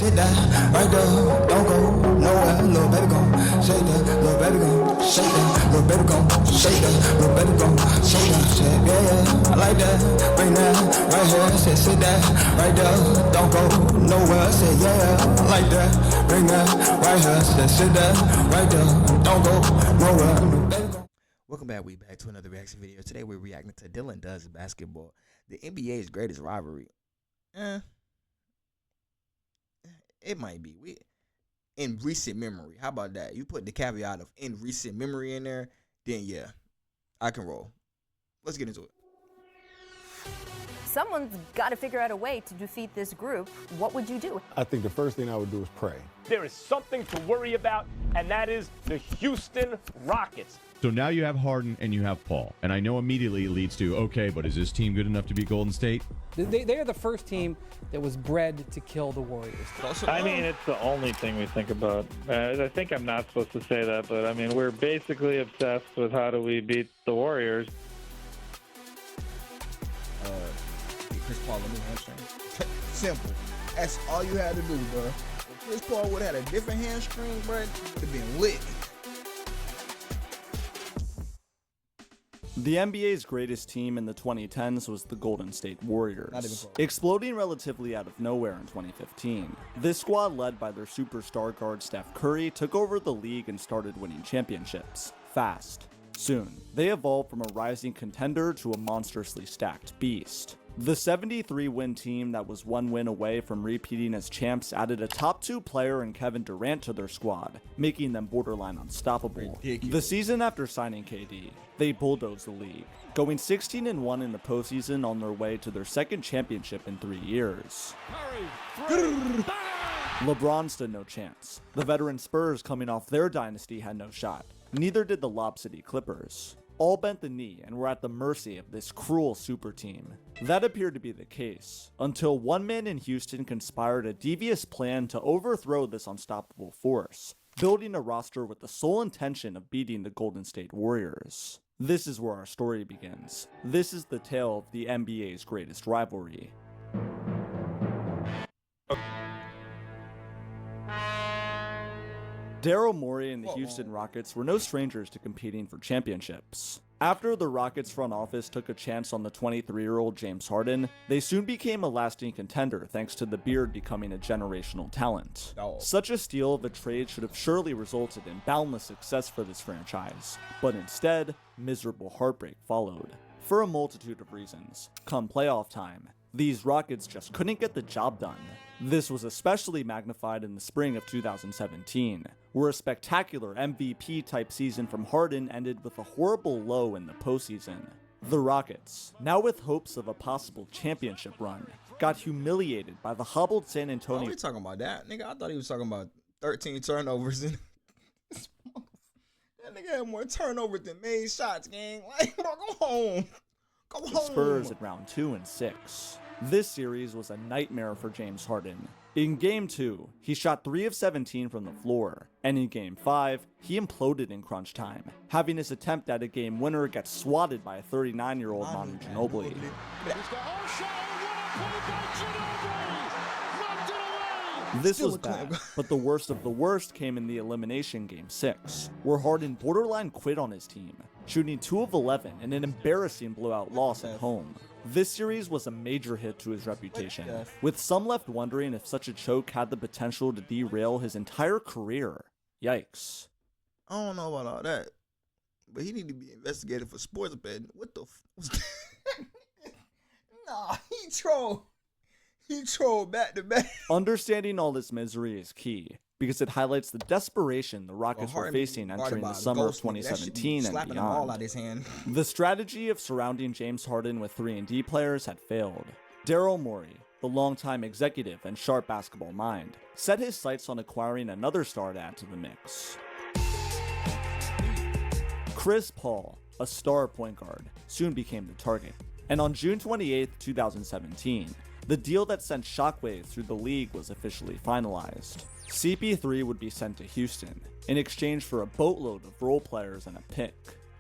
Sit down, right there, don't go nowhere, little baby gon' shake that, little baby gon' shake that, little baby gon' shake that, little baby gon' shake that, shit, yeah, I like that, bring that, right here, sit that, right there, don't go nowhere, say yeah, I like that, bring that, right here, sit that, right there, don't go nowhere, baby gon'. Welcome back. We back to another reaction video. Today we're reacting to Dylan Does Basketball, the NBA's greatest rivalry. It might be. In recent memory. How about that? You put the caveat of in recent memory in there, then yeah, I can roll. Let's get into it. Someone's got to figure out a way to defeat this group. What would you do? I think the first thing I would do is pray. There is something to worry about, and that is the Houston Rockets. So now you have Harden and you have Paul. And I know immediately it leads to, okay, but is this team good enough to beat Golden State? They are the first team that was bred to kill the Warriors. I mean, it's the only thing we think about. I think I'm not supposed to say that, but I mean, we're basically obsessed with how do we beat the Warriors. Chris Paul, let me hamstring. Simple. That's all you had to do, bro. If Chris Paul would have had a different hamstring, bro, it would have been lit. The NBA's greatest team in the 2010s was the Golden State Warriors, exploding relatively out of nowhere in 2015. This squad, led by their superstar guard Steph Curry, took over the league and started winning championships fast. Soon, they evolved from a rising contender to a monstrously stacked beast. The 73-win team that was one win away from repeating as champs added a top 2 player in Kevin Durant to their squad, making them borderline unstoppable. The season after signing KD, they bulldozed the league, going 16-1 in the postseason on their way to their second championship in 3 years. LeBron stood no chance. The veteran Spurs coming off their dynasty had no shot. Neither did the Lob City Clippers. All bent the knee and were at the mercy of this cruel super team. That appeared to be the case, until one man in Houston conspired a devious plan to overthrow this unstoppable force, building a roster with the sole intention of beating the Golden State Warriors. This is where our story begins. This is the tale of the NBA's greatest rivalry. Daryl Morey and the Houston Rockets were no strangers to competing for championships. After the Rockets front office took a chance on the 23-year-old James Harden, they soon became a lasting contender thanks to the beard becoming a generational talent. Such a steal of a trade should have surely resulted in boundless success for this franchise, but instead, miserable heartbreak followed. For a multitude of reasons, come playoff time, these Rockets just couldn't get the job done. This was especially magnified in the spring of 2017, where a spectacular MVP-type season from Harden ended with a horrible low in the postseason. The Rockets, now with hopes of a possible championship run, got humiliated by the hobbled San Antonio. Why are we talking about that? Nigga, I thought he was talking about 13 turnovers. That nigga had more turnovers than made shots, gang. Like, bro, go home. Go home. Spurs at round 2 and 6. This series was a nightmare for James Harden. In Game 2, he shot 3 of 17 from the floor, and in Game 5, he imploded in crunch time, having his attempt at a game winner get swatted by a 39-year-old Manu Ginobili. This was bad, but the worst of the worst came in the elimination Game 6, where Harden borderline quit on his team, shooting 2 of 11 in an embarrassing blowout loss at home. This series was a major hit to his reputation, with some left wondering if such a choke had the potential to derail his entire career. Yikes. I don't know about all that, but he need to be investigated for sports betting. What the Nah, he trolled. He trolled back to back. Understanding all this misery is key, because it highlights the desperation the Rockets were facing entering the summer of 2017 and beyond. The strategy of surrounding James Harden with 3-and-D players had failed. Daryl Morey, the longtime executive and sharp basketball mind, set his sights on acquiring another star to add to the mix. Chris Paul, a star point guard, soon became the target. And on June 28, 2017, the deal that sent shockwaves through the league was officially finalized. CP3 would be sent to Houston, in exchange for a boatload of role players and a pick.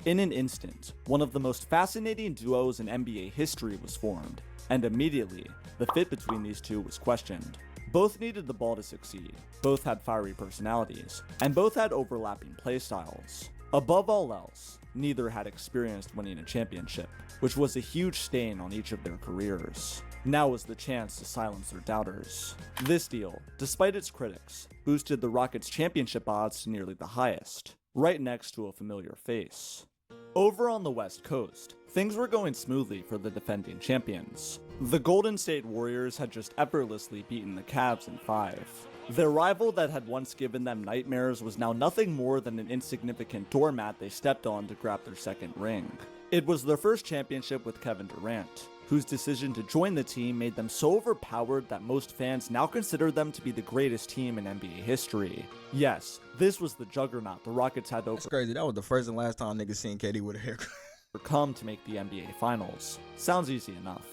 In an instant, one of the most fascinating duos in NBA history was formed, and immediately, the fit between these two was questioned. Both needed the ball to succeed, both had fiery personalities, and both had overlapping playstyles. Above all else, neither had experienced winning a championship, which was a huge stain on each of their careers. Now was the chance to silence their doubters. This deal, despite its critics, boosted the Rockets' championship odds to nearly the highest, right next to a familiar face. Over on the West Coast, things were going smoothly for the defending champions. The Golden State Warriors had just effortlessly beaten the Cavs in 5. Their rival that had once given them nightmares was now nothing more than an insignificant doormat they stepped on to grab their second ring. It was their first championship with Kevin Durant, whose decision to join the team made them so overpowered that most fans now consider them to be the greatest team in NBA history. Yes, this was the juggernaut the Rockets had to That's crazy. That was the first and last time niggas seen KD with a haircut. overcome to make the NBA Finals. Sounds easy enough.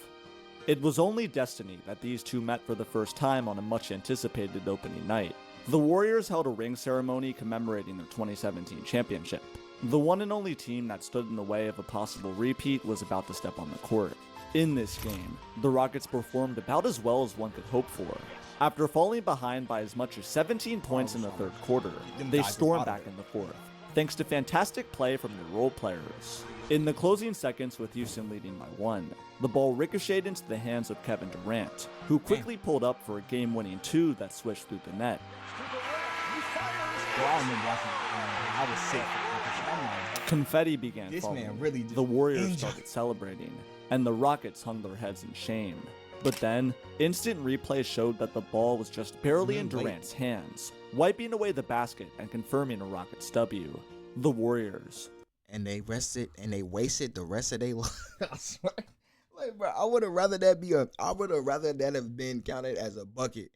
It was only destiny that these two met for the first time on a much anticipated opening night. The Warriors held a ring ceremony commemorating their 2017 championship. The one and only team that stood in the way of a possible repeat was about to step on the court. In this game, the Rockets performed about as well as one could hope for. After falling behind by as much as 17 points in the third quarter, they stormed back in the fourth, thanks to fantastic play from their role players. In the closing seconds with Houston leading by 1, the ball ricocheted into the hands of Kevin Durant, who quickly pulled up for a game-winning 2 that swished through the net. I was sick. Confetti began This falling. man really just The Warriors injured. started celebrating, and the Rockets hung their heads in shame. But then, instant replay showed that the ball was just barely in Durant's hands, wiping away the basket and confirming a Rockets W. The Warriors. And they rested and they wasted the rest of their life. I swear. Like, bro, I would have rather that have been counted as a bucket.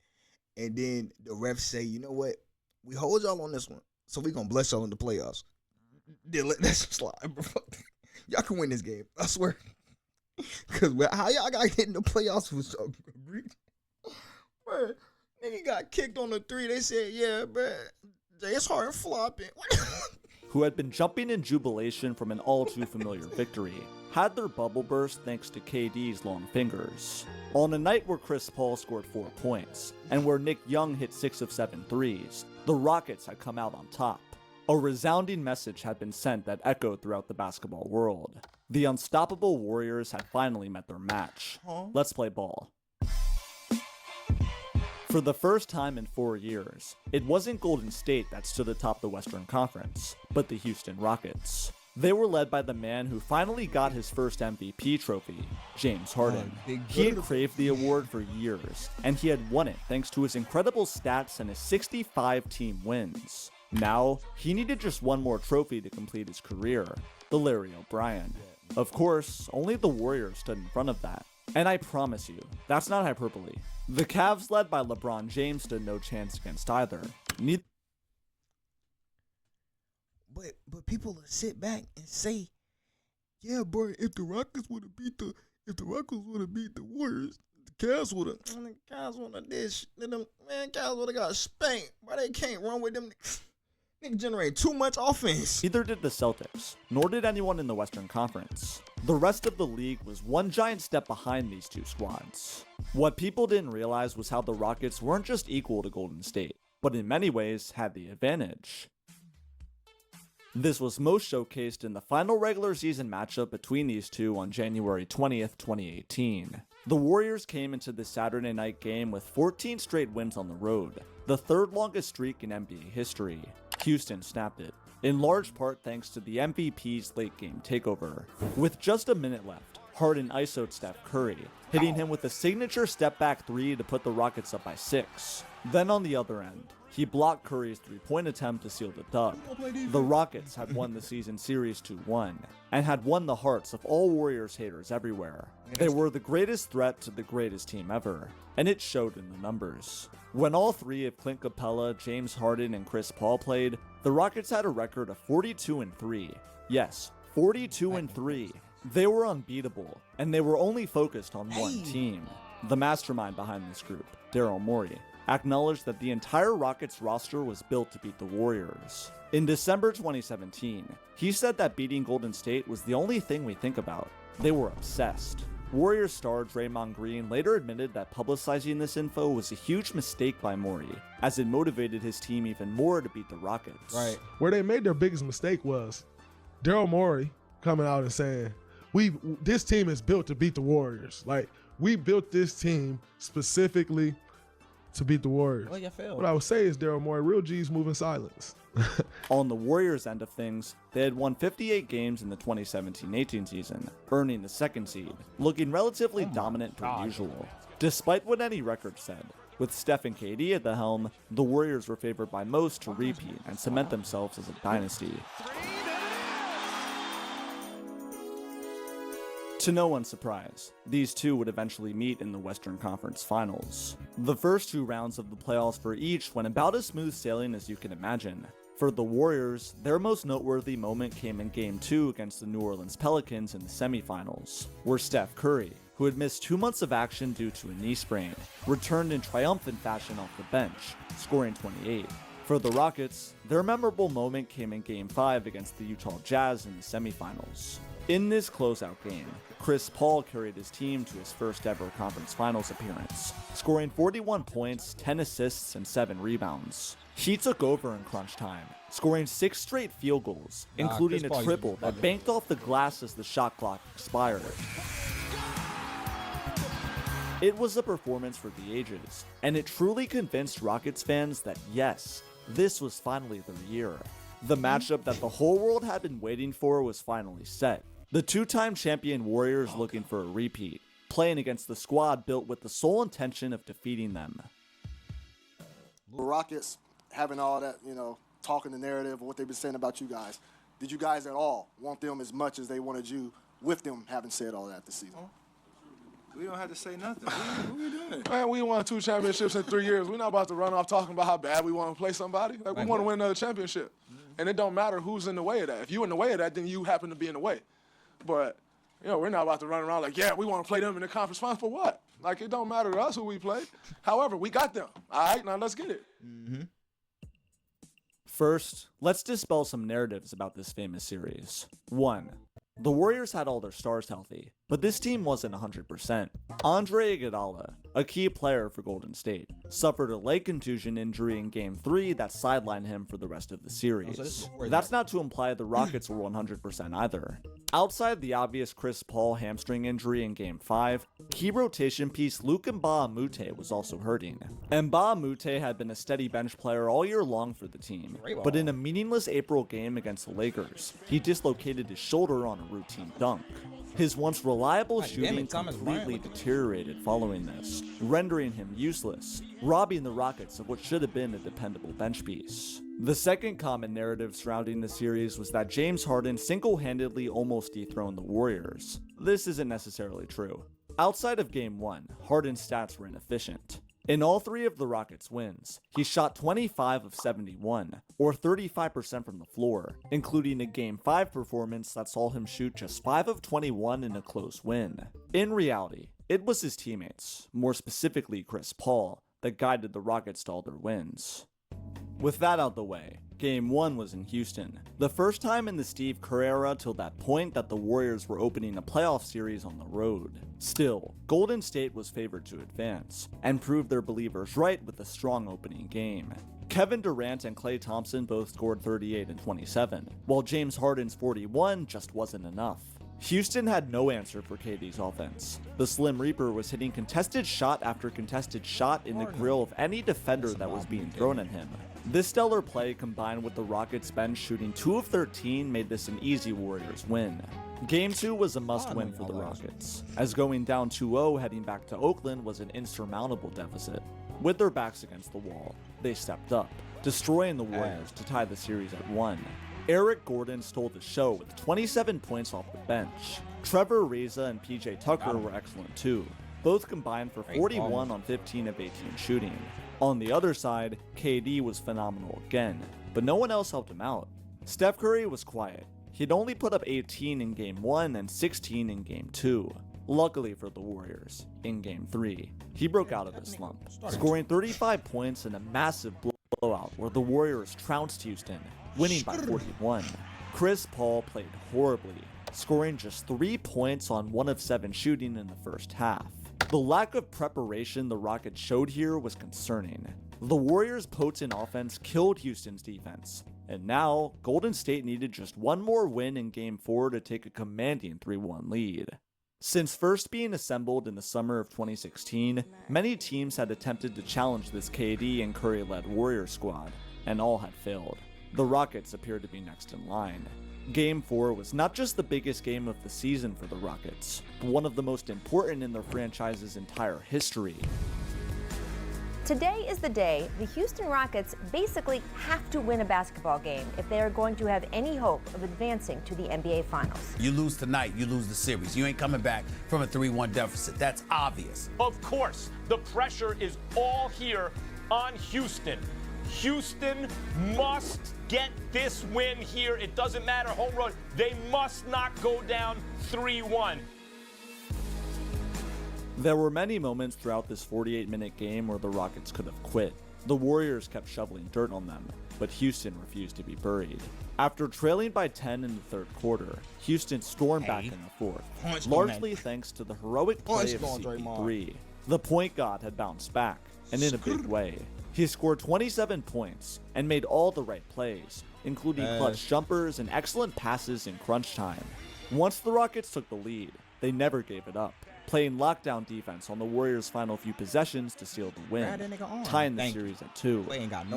And then the refs say, you know what? We hold y'all on this one. So we gonna bless y'all in the playoffs. Then let that slide, bro. Y'all can win this game. I swear. Cause how y'all got hit in the playoffs was so great. Bro, nigga got kicked on the 3. They said, yeah, bro, James Harden flopping. Who had been jumping in jubilation from an all-too-familiar victory, had their bubble burst thanks to KD's long fingers. On a night where Chris Paul scored 4 points, and where Nick Young hit 6 of 7 threes, the Rockets had come out on top. A resounding message had been sent that echoed throughout the basketball world. The unstoppable Warriors had finally met their match. Let's play ball. For the first time in 4 years, it wasn't Golden State that stood atop the Western Conference, but the Houston Rockets. They were led by the man who finally got his first MVP trophy, James Harden. He had craved the award for years, and he had won it thanks to his incredible stats and his 65 team wins. Now, he needed just one more trophy to complete his career, the Larry O'Brien. Of course, only the Warriors stood in front of that. And I promise you, that's not hyperbole. The Cavs, led by LeBron James, stood no chance against either. But people will sit back and say, yeah, bro, if the Rockets would have beat the Warriors, the Cavs would have this. Man, Cavs would have got spanked. Bro, they can't run with them. Nigga generate too much offense. Neither did the Celtics, nor did anyone in the Western Conference. The rest of the league was one giant step behind these two squads. What people didn't realize was how the Rockets weren't just equal to Golden State, but in many ways had the advantage. This was most showcased in the final regular season matchup between these two on January 20th, 2018. The Warriors came into the Saturday night game with 14 straight wins on the road, the third longest streak in NBA history. Houston snapped it, in large part thanks to the MVP's late game takeover. With just a minute left, Harden ISO'd Steph Curry, hitting him with a signature step-back 3 to put the Rockets up by 6. Then on the other end, he blocked Curry's 3-point attempt to seal the dub. The Rockets had won the season series 2-1, and had won the hearts of all Warriors haters everywhere. They were the greatest threat to the greatest team ever, and it showed in the numbers. When all three of Clint Capella, James Harden, and Chris Paul played, the Rockets had a record of 42-3. Yes, 42-3. They were unbeatable, and they were only focused on one team. The mastermind behind this group, Daryl Morey, acknowledged that the entire Rockets roster was built to beat the Warriors. In December 2017, he said that beating Golden State was the only thing we think about. They were obsessed. Warriors star Draymond Green later admitted that publicizing this info was a huge mistake by Morey, as it motivated his team even more to beat the Rockets. Right. Where they made their biggest mistake was Daryl Morey coming out and saying, this team is built to beat the Warriors. Like, we built this team specifically to beat the Warriors. Well, you failed. What I would say is Daryl Morey, real G's move in silence. On the Warriors' end of things, they had won 58 games in the 2017-18 season, earning the second seed, looking relatively dominant per usual. Despite what any record said, with Steph and KD at the helm, the Warriors were favored by most to repeat and cement themselves as a dynasty. To no one's surprise, these two would eventually meet in the Western Conference Finals. The first two rounds of the playoffs for each went about as smooth sailing as you can imagine. For the Warriors, their most noteworthy moment came in Game 2 against the New Orleans Pelicans in the semifinals, where Steph Curry, who had missed 2 months of action due to a knee sprain, returned in triumphant fashion off the bench, scoring 28. For the Rockets, their memorable moment came in Game 5 against the Utah Jazz in the semifinals. In this closeout game, Chris Paul carried his team to his first ever conference finals appearance, scoring 41 points, 10 assists, and 7 rebounds. He took over in crunch time, scoring 6 straight field goals, including a triple that banked off the glass as the shot clock expired. It was a performance for the ages, and it truly convinced Rockets fans that yes, this was finally their year. The matchup that the whole world had been waiting for was finally set. The two-time champion Warriors looking for a repeat, playing against the squad built with the sole intention of defeating them. The Rockets having all that, talking the narrative of what they've been saying about you guys. Did you guys at all want them as much as they wanted you with them having said all that this season? We don't have to say nothing. What are we doing? Man, we won 2 championships in 3 years. We're not about to run off talking about how bad we want to play somebody. Like, we want to win another championship. And it don't matter who's in the way of that. If you're in the way of that, then you happen to be in the way. But, we're not about to run around like, yeah, we want to play them in the conference finals for what? Like, it don't matter to us who we play. However, we got them. All right, now let's get it. First, let's dispel some narratives about this famous series. 1. The Warriors had all their stars healthy, but this team wasn't 100%. Andre Iguodala, a key player for Golden State, suffered a leg contusion injury in Game 3 that sidelined him for the rest of the series. That's not to imply the Rockets were 100% either. Outside the obvious Chris Paul hamstring injury in Game 5, key rotation piece Luke Mbah a Moute was also hurting. Mbah a Moute had been a steady bench player all year long for the team, but in a meaningless April game against the Lakers, he dislocated his shoulder on a routine dunk. His once reliable shooting completely deteriorated following this, rendering him useless, robbing the Rockets of what should have been a dependable bench piece. The second common narrative surrounding the series was that James Harden single-handedly almost dethroned the Warriors. This isn't necessarily true. Outside of Game 1, Harden's stats were inefficient. In all 3 of the Rockets' wins, he shot 25 of 71, or 35% from the floor, including a Game 5 performance that saw him shoot just 5 of 21 in a close win. In reality, it was his teammates, more specifically Chris Paul, that guided the Rockets to all their wins. With that out the way, Game 1 was in Houston, the first time in the Steve Kerr era till that point that the Warriors were opening a playoff series on the road. Still, Golden State was favored to advance, and proved their believers right with a strong opening game. Kevin Durant and Klay Thompson both scored 38 and 27, while James Harden's 41 just wasn't enough. Houston had no answer for KD's offense. The Slim Reaper was hitting contested shot after contested shot in the grill of any defender that was being thrown at him. This stellar play combined with the Rockets bench shooting 2 of 13 made this an easy Warriors win. Game 2 was a must-win for the Rockets, as going down 2-0 heading back to Oakland was an insurmountable deficit. With their backs against the wall, they stepped up, destroying the Warriors to tie the series at 1. Eric Gordon stole the show with 27 points off the bench. Trevor Ariza and PJ Tucker were excellent too, both combined for 41 on 15 of 18 shooting. On the other side, KD was phenomenal again, but no one else helped him out. Steph Curry was quiet. He'd only put up 18 in Game 1 and 16 in Game 2. Luckily for the Warriors, in Game 3, he broke out of his slump, scoring 35 points in a massive blowout where the Warriors trounced Houston, winning by 41. Chris Paul played horribly, scoring just 3 points on 1 of 7 shooting in the first half. The lack of preparation the Rockets showed here was concerning. The Warriors' potent offense killed Houston's defense, and now Golden State needed just one more win in Game 4 to take a commanding 3-1 lead. Since first being assembled in the summer of 2016, many teams had attempted to challenge this KD and Curry-led Warriors squad, and all had failed. The Rockets appeared to be next in line. Game 4 was not just the biggest game of the season for the Rockets, but one of the most important in their franchise's entire history. Today is the day the Houston Rockets basically have to win a basketball game if they are going to have any hope of advancing to the NBA Finals. You lose tonight, you lose the series. You ain't coming back from a 3-1 deficit. That's obvious. Of course, the pressure is all here on Houston. Houston must get this win here. It doesn't matter, home road. They must not go down 3-1. There were many moments throughout this 48-minute game where the Rockets could have quit. The Warriors kept shoveling dirt on them, but Houston refused to be buried. After trailing by 10 in the third quarter, Houston stormed back in the fourth, largely thanks to the heroic play of CP3. The point guard had bounced back, and in a big way. He scored 27 points and made all the right plays, including clutch jumpers and excellent passes in crunch time. Once the Rockets took the lead, they never gave it up, playing lockdown defense on the Warriors' final few possessions to seal the win, tying the series at 2.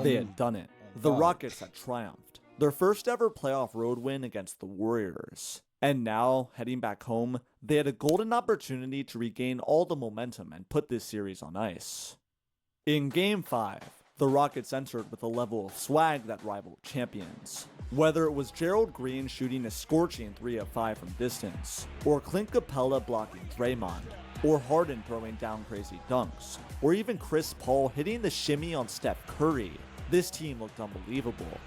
They had done it. The Rockets had triumphed, their first ever playoff road win against the Warriors. And now, heading back home, they had a golden opportunity to regain all the momentum and put this series on ice. In Game 5, the Rockets entered with a level of swag that rivaled champions. Whether it was Gerald Green shooting a scorching 3 of 5 from distance, or Clint Capella blocking Draymond, or Harden throwing down crazy dunks, or even Chris Paul hitting the shimmy on Steph Curry, this team looked unbelievable.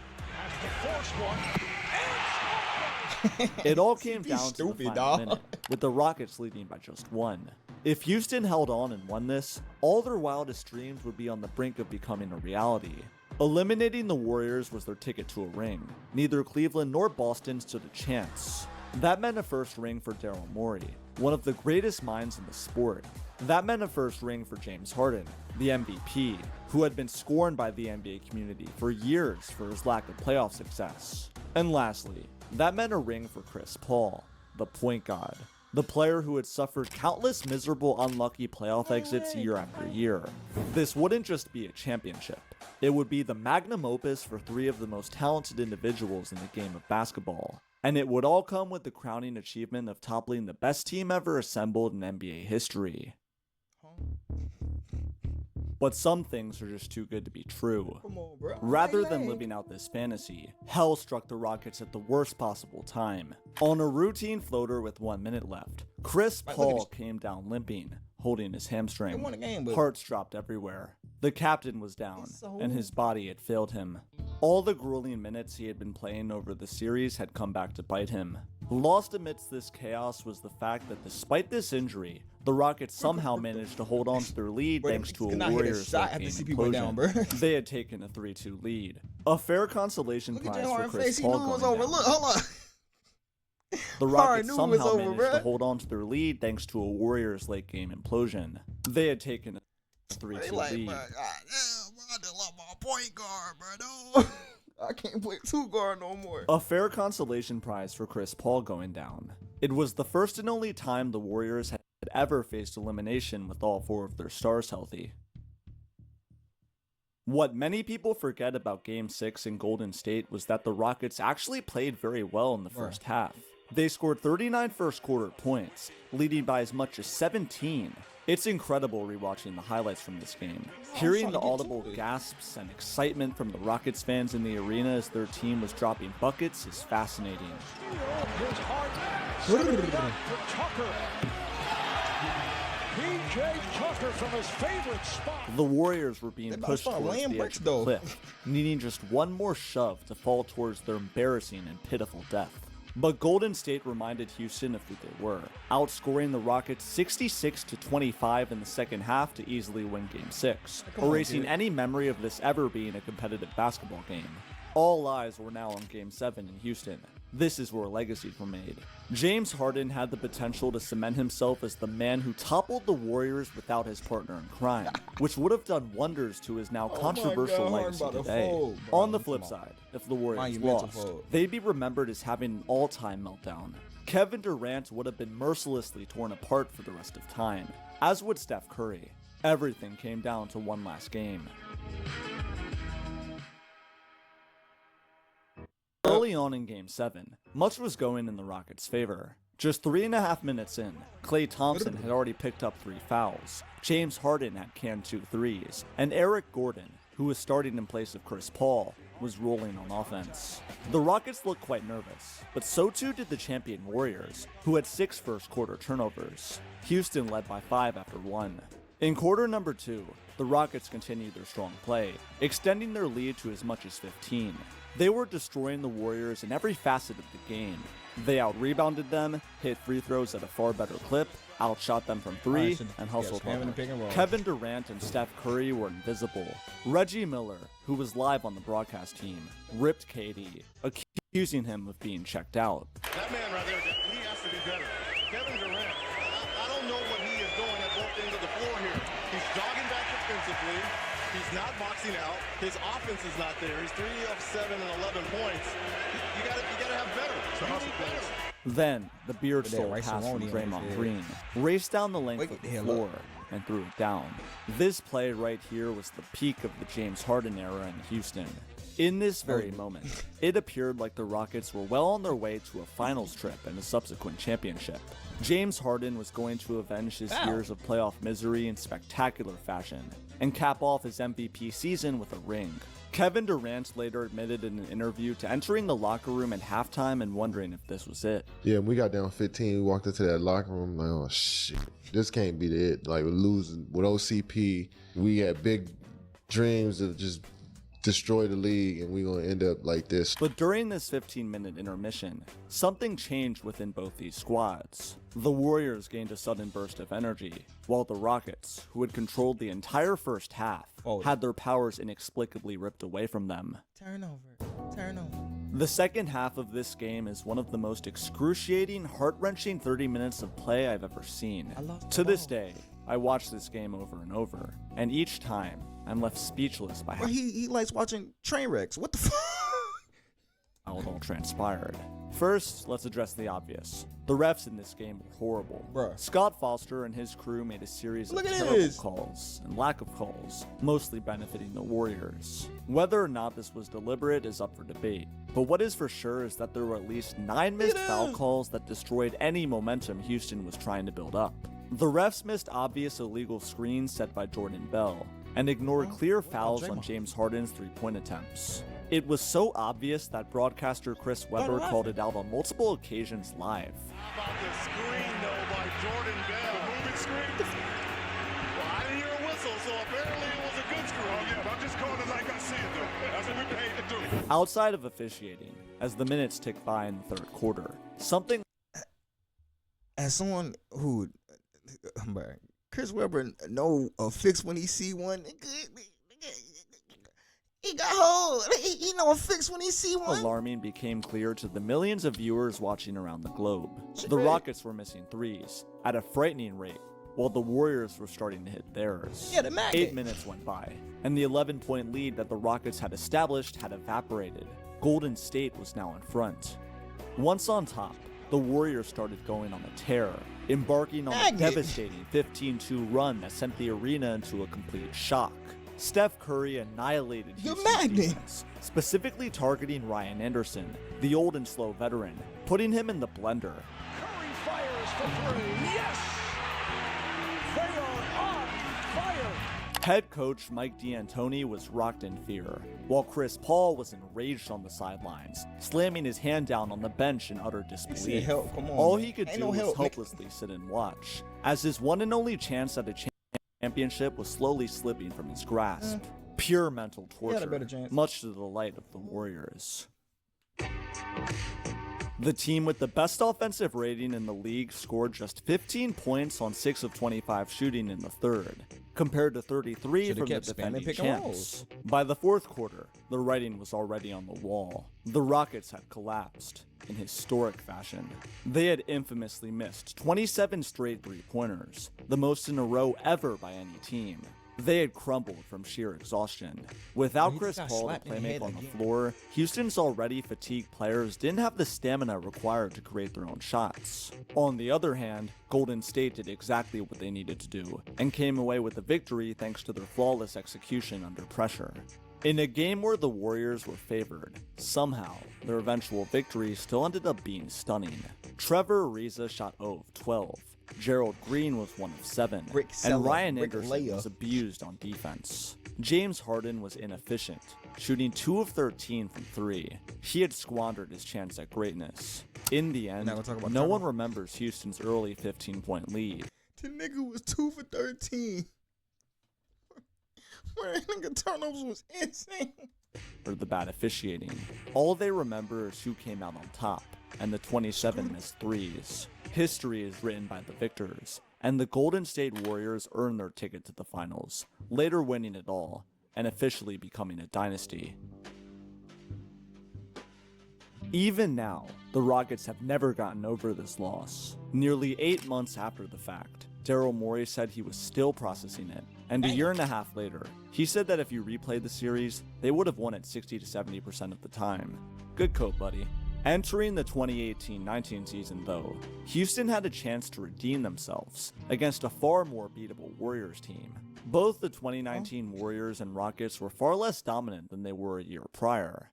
It all came down to the final minute, with the Rockets leading by just 1. If Houston held on and won this, all their wildest dreams would be on the brink of becoming a reality. Eliminating the Warriors was their ticket to a ring. Neither Cleveland nor Boston stood a chance. That meant a first ring for Daryl Morey, one of the greatest minds in the sport. That meant a first ring for James Harden, the MVP, who had been scorned by the NBA community for years for his lack of playoff success. And lastly, that meant a ring for Chris Paul, the point guard, the player who had suffered countless miserable, unlucky playoff exits year after year. This wouldn't just be a championship. It would be the magnum opus for 3 of the most talented individuals in the game of basketball. And it would all come with the crowning achievement of toppling the best team ever assembled in NBA history. But some things are just too good to be true. Rather than living out this fantasy, hell struck the Rockets at the worst possible time. On a routine floater with 1 minute left, Chris Paul came down limping, holding his hamstring. Hearts dropped everywhere. The captain was down, and his body had failed him. All the grueling minutes he had been playing over the series had come back to bite him. Lost amidst this chaos was the fact that despite this injury, the Rockets somehow managed to hold on to their lead thanks to a Warriors-led game implosion. They had taken a 3-2 lead. A fair consolation prize for Chris Paul going down. Hold on. The Rockets somehow managed to hold on to their lead thanks to a Warriors late game implosion. They had taken a 3-2 lead. Bro, God damn, I just love my point guard, bro. I can't play 2 guard no more. A fair consolation prize for Chris Paul going down. It was the first and only time the Warriors had ever faced elimination with all 4 of their stars healthy. What many people forget about Game 6 in Golden State was that the Rockets actually played very well in the first half. They scored 39 first quarter points, leading by as much as 17. It's incredible rewatching the highlights from this game. Hearing the audible gasps and excitement from the Rockets fans in the arena as their team was dropping buckets is fascinating. From his favorite spot. The Warriors were being pushed towards the edge of the cliff, needing just one more shove to fall towards their embarrassing and pitiful death. But Golden State reminded Houston of who they were, outscoring the Rockets 66-25 in the second half to easily win Game 6, erasing any memory of this ever being a competitive basketball game. All eyes were now on Game 7 in Houston, This is where legacies were made. James Harden had the potential to cement himself as the man who toppled the Warriors without his partner in crime, which would have done wonders to his now controversial legacy today. On the flip side, if the Warriors lost, they'd be remembered as having an all-time meltdown. Kevin Durant would have been mercilessly torn apart for the rest of time, as would Steph Curry. Everything came down to one last game. Early on in Game 7, much was going in the Rockets' favor. Just 3.5 minutes in, Klay Thompson had already picked up 3 fouls, James Harden had canned 2 threes, and Eric Gordon, who was starting in place of Chris Paul, was rolling on offense. The Rockets looked quite nervous, but so too did the champion Warriors, who had 6 first-quarter turnovers. Houston led by 5 after 1. In quarter number 2, the Rockets continued their strong play, extending their lead to as much as 15. They were destroying the Warriors in every facet of the game. They out-rebounded them, hit free throws at a far better clip, outshot them from 3, and hustled them. Kevin Durant and Steph Curry were invisible. Reggie Miller, who was live on the broadcast team, ripped KD, accusing him of being checked out. That man right there, he has to be better. Kevin Durant, I don't know what he is doing at both ends of the floor here. He's jogging back defensively. He's not boxing out. His offense is not there. He's 3 of 7 and 11 points. You gotta have better. You need better. Then, the beard stole pass from Draymond Green, raced down the length of the floor, and threw it down. This play right here was the peak of the James Harden era in Houston. In this very moment, it appeared like the Rockets were well on their way to a finals trip and a subsequent championship. James Harden was going to avenge his years of playoff misery in spectacular fashion, and cap off his MVP season with a ring. Kevin Durant later admitted in an interview to entering the locker room at halftime and wondering if this was it. Yeah, we got down 15. We walked into that locker room like, oh shit, this can't be it. Like, we're losing with OCP. We had big dreams of just destroy the league, and we're going to end up like this. But during this 15-minute intermission, something changed within both these squads. The Warriors gained a sudden burst of energy, while the Rockets, who had controlled the entire first half, had their powers inexplicably ripped away from them. Turnover. The second half of this game is one of the most excruciating, heart-wrenching 30 minutes of play I've ever seen. To this day, I watch this game over and over, and each time, I'm left speechless by how he likes watching train wrecks. What the fuck? How it all transpired. First, let's address the obvious. The refs in this game were horrible. Scott Foster and his crew made a series of terrible calls and lack of calls, mostly benefiting the Warriors. Whether or not this was deliberate is up for debate, but what is for sure is that there were at least 9 missed foul calls that destroyed any momentum Houston was trying to build up. The refs missed obvious illegal screens set by Jordan Bell, and ignored clear fouls on James Harden's 3-point attempts. It was so obvious that broadcaster Chris Webber called it out on multiple occasions live. How about the screen, though, by Jordan Bell? The moving screen? Well, I didn't hear a whistle, so apparently it was a good screen. Oh, yeah, but I'm just calling it like I see it, though. That's what we paid to do. Outside of officiating, as the minutes ticked by in the third quarter, something... As someone who... Chris Webber know a fix when he see one. He got hold. He know a fix when he see one. Alarming became clear to the millions of viewers watching around the globe. The Rockets were missing threes at a frightening rate, while the Warriors were starting to hit theirs. 8 minutes went by, and the 11-point lead that the Rockets had established had evaporated. Golden State was now in front. Once on top, the Warriors started going on a tear, embarking on a devastating 15-2 run that sent the arena into a complete shock. Steph Curry annihilated Houston's defense, specifically targeting Ryan Anderson, the old and slow veteran, putting him in the blender. Curry fires for 3. Yes! They are on fire! Head coach Mike D'Antoni was rocked in fear, while Chris Paul was enraged on the sidelines, slamming his hand down on the bench in utter disbelief. All he could do was helplessly sit and watch, as his one and only chance at a championship was slowly slipping from his grasp. Pure mental torture, much to the delight of the Warriors. The team with the best offensive rating in the league scored just 15 points on 6 of 25 shooting in the third, compared to 33 Should've from the kept spamming defending pick and champs. rolls. By the fourth quarter, the writing was already on the wall. The Rockets had collapsed in historic fashion. They had infamously missed 27 straight three-pointers, the most in a row ever by any team. They had crumbled from sheer exhaustion. Without He Chris just got Paul to slapped in the play make head on the again. floor, Houston's already fatigued players didn't have the stamina required to create their own shots. On the other hand, Golden State did exactly what they needed to do, and came away with the victory thanks to their flawless execution under pressure. In a game where the Warriors were favored, somehow, their eventual victory still ended up being stunning. Trevor Ariza shot 0 of 12. Gerald Green was 1 of 7, and Ryan Anderson was abused on defense. James Harden was inefficient, shooting 2 of 13 from 3. He had squandered his chance at greatness. In the end, no one remembers Houston's early 15-point lead. The nigga was 2 for 13. Where that nigga turnovers was insane. Or the bad officiating. All they remember is who came out on top, and the 27 missed threes. History is written by the victors, and the Golden State Warriors earned their ticket to the finals, later winning it all, and officially becoming a dynasty. Even now, the Rockets have never gotten over this loss. Nearly 8 months after the fact, Daryl Morey said he was still processing it, and a year and a half later, he said that if you replayed the series, they would have won it 60 to 70% of the time. Good coat, buddy. Entering the 2018-19 season, though, Houston had a chance to redeem themselves against a far more beatable Warriors team. Both the 2019 Warriors and Rockets were far less dominant than they were a year prior.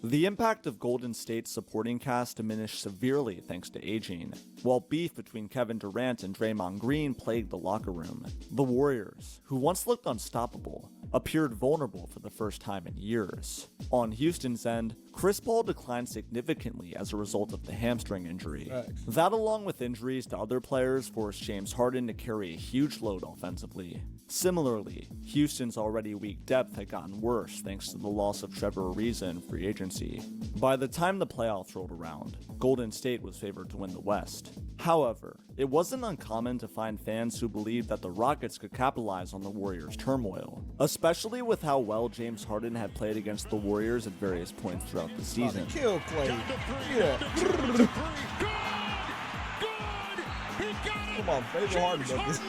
The impact of Golden State's supporting cast diminished severely thanks to aging, while beef between Kevin Durant and Draymond Green plagued the locker room. The Warriors, who once looked unstoppable, appeared vulnerable for the first time in years. On Houston's end, Chris Paul declined significantly as a result of the hamstring injury. That, along with injuries to other players, forced James Harden to carry a huge load offensively. Similarly, Houston's already weak depth had gotten worse thanks to the loss of Trevor Ariza in free agency. By the time the playoffs rolled around, Golden State was favored to win the West. However, it wasn't uncommon to find fans who believed that the Rockets could capitalize on the Warriors' turmoil, especially with how well James Harden had played against the Warriors at various points throughout the season. Kill Clay. Come on, favor Harden about this.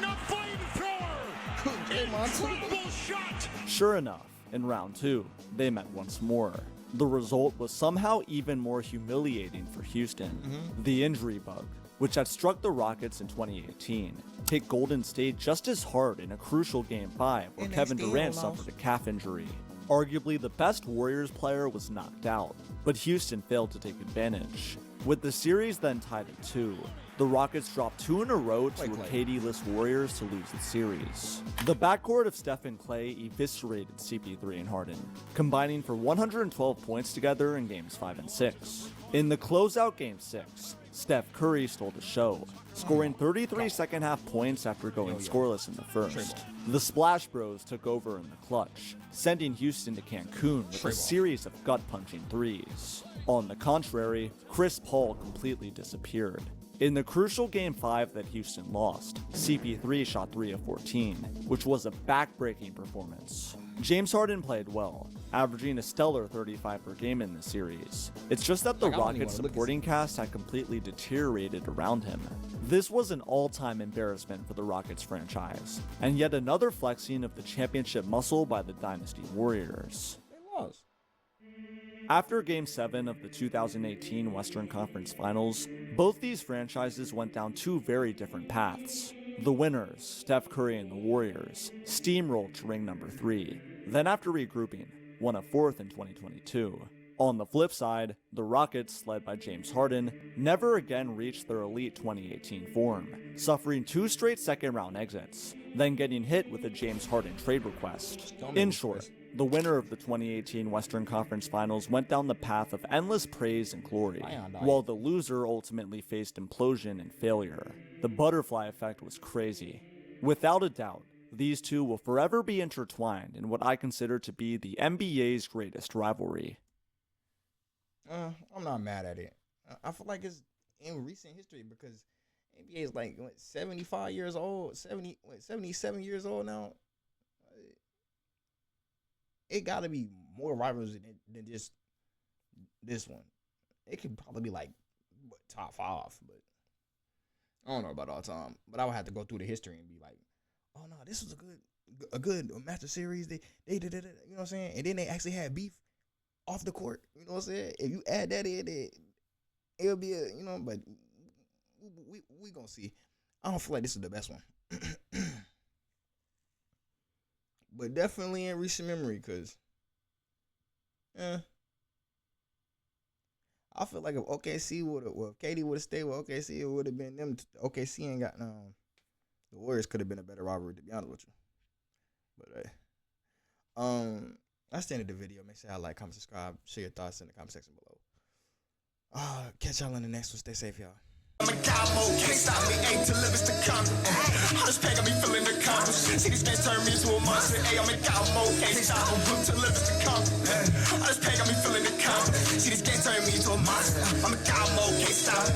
Sure enough, in round 2, they met once more. The result was somehow even more humiliating for Houston. The injury bug, which had struck the Rockets in 2018, hit Golden State just as hard in a crucial Game 5 where Kevin Durant suffered a calf injury. Arguably the best Warriors player was knocked out, but Houston failed to take advantage. With the series then tied at 2, the Rockets dropped 2 in a row to a KD-less Warriors to lose the series. The backcourt of Steph and Clay eviscerated CP3 and Harden, combining for 112 points together in games 5 and 6. In the closeout Game 6, Steph Curry stole the show, scoring 33 second-half points after going scoreless in the first. The Splash Bros took over in the clutch, sending Houston to Cancun with a series of gut-punching threes. On the contrary, Chris Paul completely disappeared. In the crucial Game 5 that Houston lost, CP3 shot 3 of 14, which was a back-breaking performance. James Harden played well, averaging a stellar 35 per game in the series. It's just that the Rockets' supporting cast had completely deteriorated around him. This was an all-time embarrassment for the Rockets franchise, and yet another flexing of the championship muscle by the Dynasty Warriors. They lost. After Game 7 of the 2018 Western Conference Finals, both these franchises went down 2 very different paths. The winners, Steph Curry and the Warriors, steamrolled to ring number 3, then after regrouping, won a 4th in 2022. On the flip side, the Rockets, led by James Harden, never again reached their elite 2018 form, suffering 2 straight second-round exits, then getting hit with a James Harden trade request. In short, the winner of the 2018 Western Conference Finals went down the path of endless praise and glory, while the loser ultimately faced implosion and failure. The butterfly effect was crazy. Without a doubt, these two will forever be intertwined in what I consider to be the NBA's greatest rivalry. I'm not mad at it. I feel like it's in recent history because NBA is like 75 years old, 77 years old now. It got to be more rivalries than just this one. It could probably be like top 5, but I don't know about all time. But I would have to go through the history and be like, oh no, this was a good Master Series. They did it, you know what I'm saying? And then they actually had beef off the court. You know what I'm saying? If you add that in, it'll be but we gonna see. I don't feel like this is the best one. But definitely in recent memory, because I feel like if OKC if KD would have stayed with OKC, it would have been them. OKC ain't got the Warriors could have been a better rivalry, to be honest with you. But that's the end of the video. Make sure y'all like, comment, subscribe, share your thoughts in the comment section below. Catch y'all in the next one. Stay safe, y'all. I'm a cowboy, can't stop me, ain't to live is to come. All this pain got me feeling the compass. See these games turn me into a monster. Hey, I'm a cowboy, can't stop me, to live is to come. All this pain got me feeling the compass. See these games turn me into a monster. I'm a cowboy, can't stop.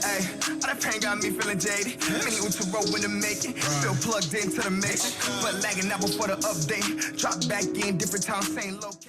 Hey, all that pain got me feeling jaded. Many to roll when to make it. Still plugged into the mix, but lagging out before the update. Drop back in different times, same location.